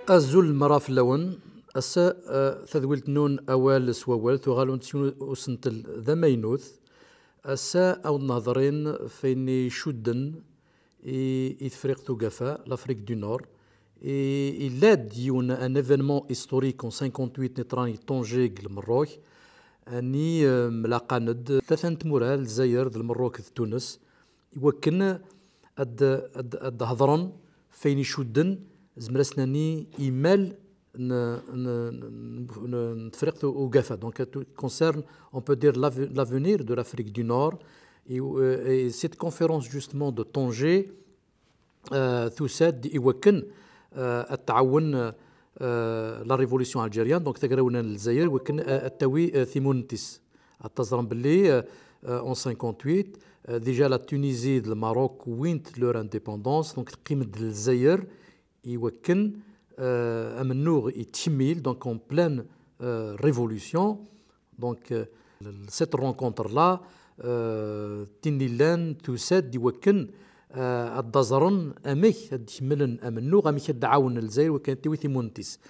أزول مرaf اللون أسا تذولت نون أول سوال تغالون وسنتل ذا مينوث أسا أو نهضرين فيني شدن إفريق توقفا l'Afrique du Nord il aide un événement historique en 58 نتراني طنجي المروك أني ملاقاند ثلاثة تمورال الجزائر المروك تونس يوكن أد هضرن فين يشدن زمرسناني إيمال نفرق وقفا donc concerne on peut dire l'avenir de l'Afrique du Nord et cette conférence justement de Tanger تساد يوكن التعاون la révolution algérienne donc تقراونا الجزائر وكن التوي ثيمونتيس التزرم باللي en 58 déjà la Tunisie le Maroc وينت leur indépendance donc قيمة الجزائر يوكن أمنوغ يتشميل donc en pleine révolution donc cette rencontre là تنيلان تساد يوكن الدزرن أميك تشملن أمنوغ أميك الدعاون الجزائر وكانت توي ثيمونتيس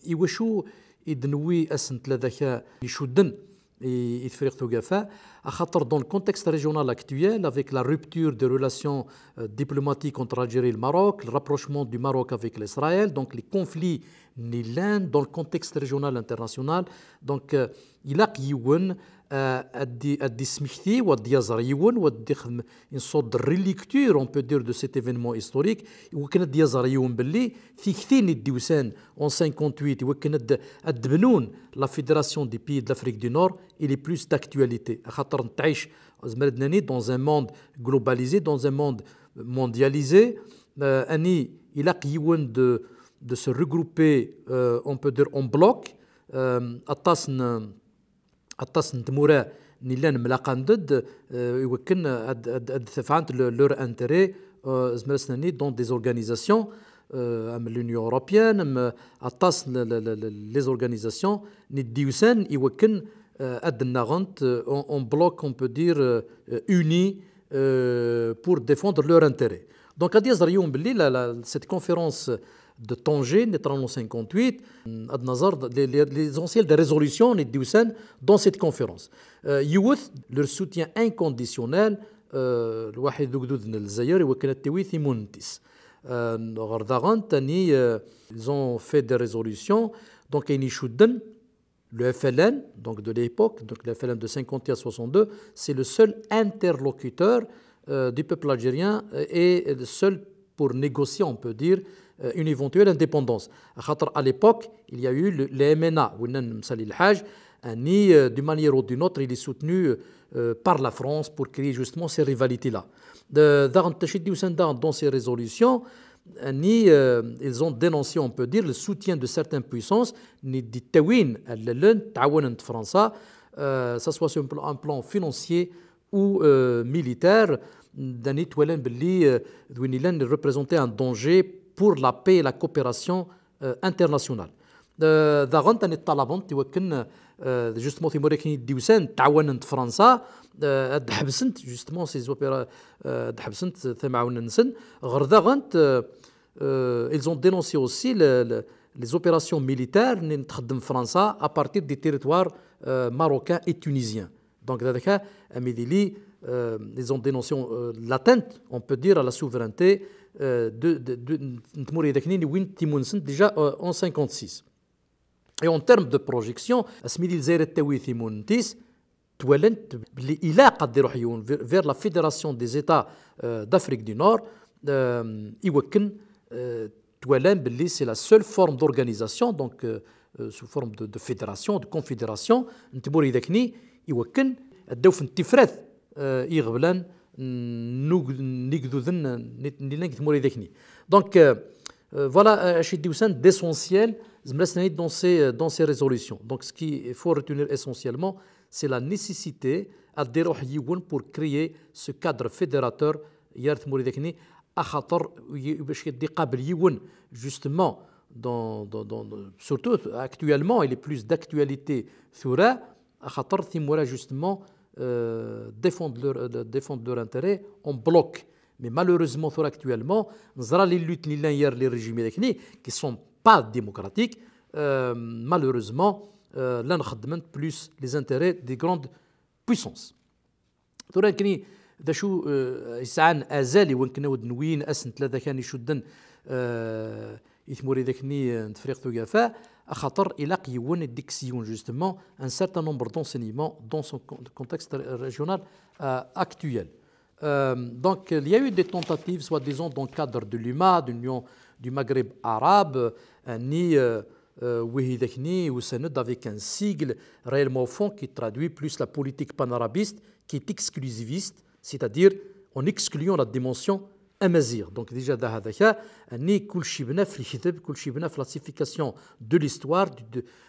يوشو يدنوي أسنت لذاك يشدن يتفرق توقفا خاطر dans le contexte régional actuel avec la rupture des relations diplomatiques entre l'Algérie et le Maroc, le rapprochement du Maroc avec l'Israël, donc les conflits nilans dans le contexte régional international, donc il a يون أدي سمحتي ودي يزريون ودي خدم نصد الريليكتور on peut dire de cet événement historique وكان دي يزريون باللي في كثير الديوسان en 58 وكان الدبنون la fédération des pays de l'Afrique du Nord il est plus d'actualité خاطر نتعيش زمردناني dans un monde globalisé dans un monde mondialisé أني إلا يون de se regrouper on peut dire en bloc التصن تمورا نيلان ملاقان ضد يوكن ادفعت لور انتري زمرسناني دون دي اورغانيزاسيون ام لونيون اوروبيان التصن لي اورغانيزاسيون نديوسان يوكن ادناغنت اون بلوك اون بو دير اوني بور ديفوندر لور انتري دونك غادي يزر يوم باللي سيت كونفيرونس de Tanger, en 58, l'essentiel des résolutions dans cette conférence. Youth, leur soutien inconditionnel, الواحد ذوقدود الجزائر وكانت توي ثيمونتيس. Ils ont fait des résolutions, donc ils شدن le FLN, donc de l'époque, donc le FLN de 51 à 62, c'est le seul interlocuteur du peuple algérien et le seul pour négocier, on peut dire, une éventuelle indépendance. À l'époque, il y a eu le MNA, d'une manière ou d'une autre, il est soutenu par la France pour créer justement ces rivalités-là. Dans ces résolutions, ils ont dénoncé, on peut dire, le soutien de certaines puissances, ça soit sur un plan financier ou militaire, représentait un danger pour la paix et la coopération internationale. ضغنت أن الطلبان توكن justement في موريكني الديوسان تعاونت فرنسا دحبسنت justement ces opéras دحبسنت ثمعون نسن غير ضغنت ils ont dénoncé aussi les opérations militaires اللي تخدم فرنسا à partir des territoires marocains et tunisiens. Donc هذاك أميديلي ils ont dénoncé l'atteinte, on peut dire, à la souveraineté déjà en 56. Et en termes de projection, vers la Fédération des États d'Afrique du Nord, c'est la seule forme d'organisation, donc sous forme de fédération, de confédération, يغبلان donc voilà d'essentiel dans ces résolutions. Donc ce qu'il faut retenir essentiellement, c'est la nécessité pour créer ce cadre fédérateur justement surtout actuellement il est plus d'actualité justement défendre leur intérêt en bloc Mais malheureusement, actuellement, nous avons les luttes les régimes qui ne sont pas démocratiques. Malheureusement, l'un plus les intérêts des grandes puissances. تراكني دا شو يسعان ازالي وين كنا ودنوين اسن ثلاثه كان يشدن يثموري ذاكني نتفريق ثقافه خاطر الى يون ديكسيون جوستومون ان سارتان نومبر دونسينيمون دون سون كونتكست رégional actuel. Donc il y a eu des tentatives soi-disant dans le cadre de l'UMA, de l'Union du Maghreb arabe, ni Wihidekni ou Sened avec un sigle réellement au fond qui traduit plus la politique panarabiste qui est exclusiviste, c'est-à-dire en excluant la dimension amazigh. Donc déjà d'ahadaka, ni kulchi bna fi l'kiteb, kulchi bna fi la classification de l'histoire,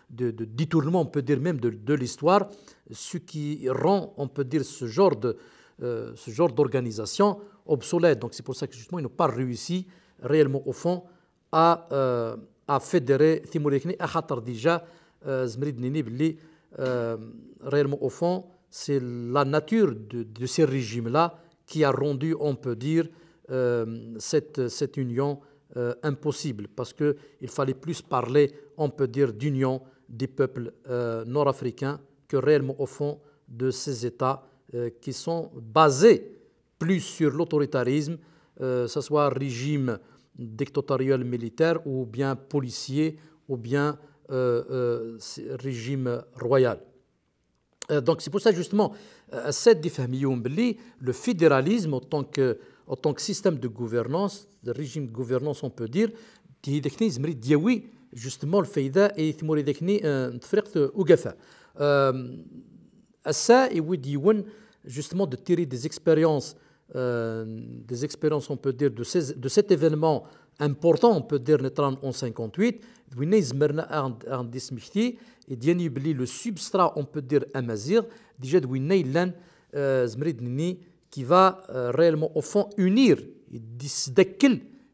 de détournement, on peut dire même de l'histoire, ce qui rend, on peut dire, ce genre d'organisation obsolète. Donc c'est pour ça que justement ils n'ont pas réussi réellement au fond à fédérer Timour-Yekni à khatar déjà Zmrid Nini Bli réellement au fond c'est la nature de ces régimes-là qui a rendu, on peut dire, cette union impossible parce qu'il fallait plus parler, on peut dire, d'union des peuples nord-africains que réellement au fond de ces États qui sont basés plus sur l'autoritarisme, que ce soit régime dictatorial militaire ou bien policier ou bien régime royal. Donc c'est pour ça justement cette différence le fédéralisme en tant que système de gouvernance, de régime de gouvernance on peut dire, qui est justement le faïda et ثموري ذاكني نتفرق وقفا. Ça يود justement de tirer des expériences on peut dire de cet événement important on peut dire en 58 et le substrat on peut dire amazigh déjà qui va réellement au fond unir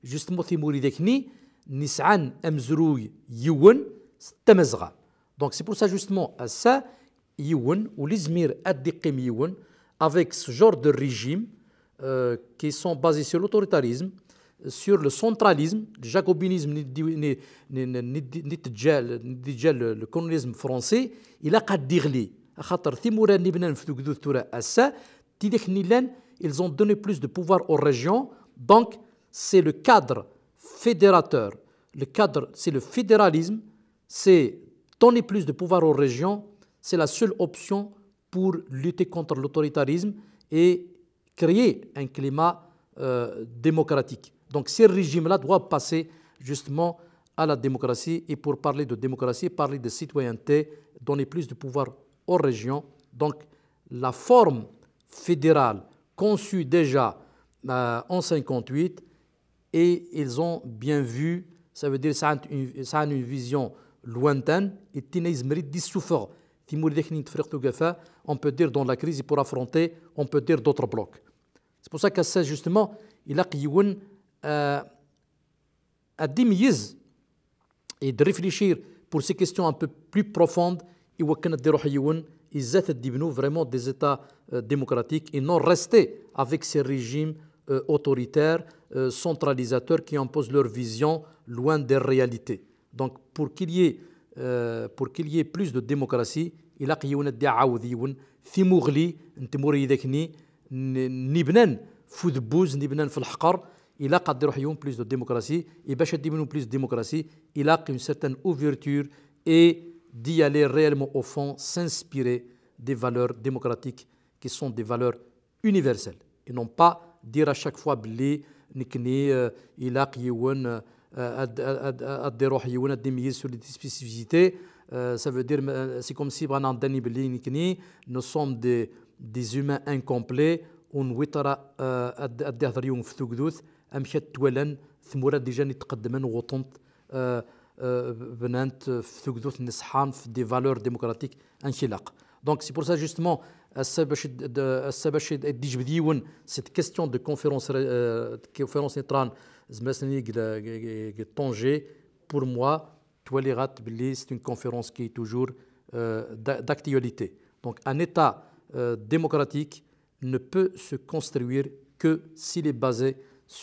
justement Timouri Dekni Nis'an Amzrouy Youn Tamazgha. Donc c'est pour ça justement à ça Youn ou l'Izmir Ad-Diqim Youn avec ce genre de régime qui sont basés sur l'autoritarisme, sur le centralisme, le jacobinisme, le colonialisme français, il a qu'à dire les. Ils ont donné plus de pouvoir aux régions, donc c'est le cadre fédérateur, c'est le fédéralisme, c'est donner plus de pouvoir aux régions, c'est la seule option pour lutter contre l'autoritarisme et créer un climat démocratique. Donc ces régimes-là doivent passer justement à la démocratie et pour parler de démocratie, parler de citoyenneté, donner plus de pouvoir aux régions. Donc la forme fédérale conçue déjà en 58 et ils ont bien vu, ça veut dire ça a une vision lointaine et on peut dire dans la crise pour affronter, on peut dire d'autres blocs. C'est pour ça que ça justement, il a qu'il à démiser et de réfléchir pour ces questions un peu plus profondes et ils étaient devenus vraiment des États démocratiques et non restés avec ces régimes autoritaires, centralisateurs qui imposent leur vision loin des réalités. Donc pour qu'il y ait plus de démocratie, il a qu'il y ait des ثموغلي نتموري ذاكني نبنان فودبوز نبنان في الحقر إلا قد يروح يوم plus de démocratie et باش يديمنوا plus de démocratie il a une certaine ouverture et d'y aller réellement au fond s'inspirer des valeurs démocratiques qui sont des valeurs universelles et non pas dire à chaque fois بلي نكني إلا قيون أديروح يون أديميز sur des spécificités. Ça veut dire, c'est comme si nous sommes des humains incomplets. ونويترا الدهريون في ثقدوث أمشت تولن ثمورة ديجا نتقدمن وطنت بنانت في ثقدوث نصحان في دي فالور ديمقراطيك انخلاق. Donc c'est pour ça justement السباش ديج بديون cette question de conférence نتران زماسني طونجي pour moi c'est une conférence qui est toujours d'actualité. Donc un État démocratique ne peut se construire que s'il est basé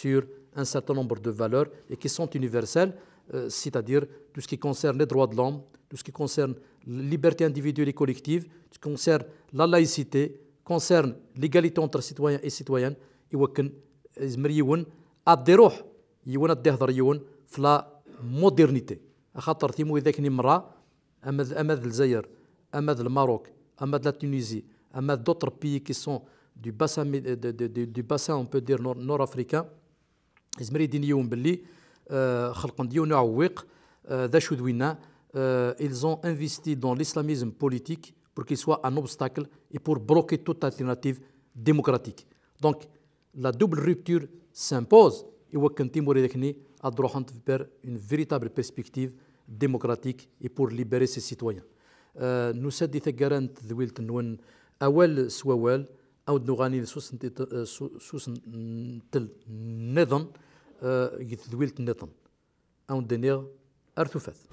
sur un certain nombre de valeurs et qui sont universelles, c'est-à-dire tout ce qui concerne les droits de l'homme, tout ce qui concerne la liberté individuelle et collective, tout ce qui concerne la laïcité, concerne l'égalité entre citoyens et citoyennes, يوكن يزمر يون أدي روح يون أدي هضر يون فلا مودرنيتي خاطر تيمو إذا كني مرة أما الجزائر أما الماروك أما لا تونيزي أما d'autres pays qui sont du bassin on peut dire nord-africain يزمر يدين يون باللي خلقن ديون عويق ذا شو دوينا ils ont investi dans l'islamisme politique pour qu'il soit un obstacle et pour bloquer toute alternative démocratique. Donc, la double rupture s'impose et vers une véritable perspective démocratique et pour libérer ses citoyens. Nous sommes des garants de Wilton أول سوال أو نغني سوس النظام يذويل النظام أو دنيا أرتفاث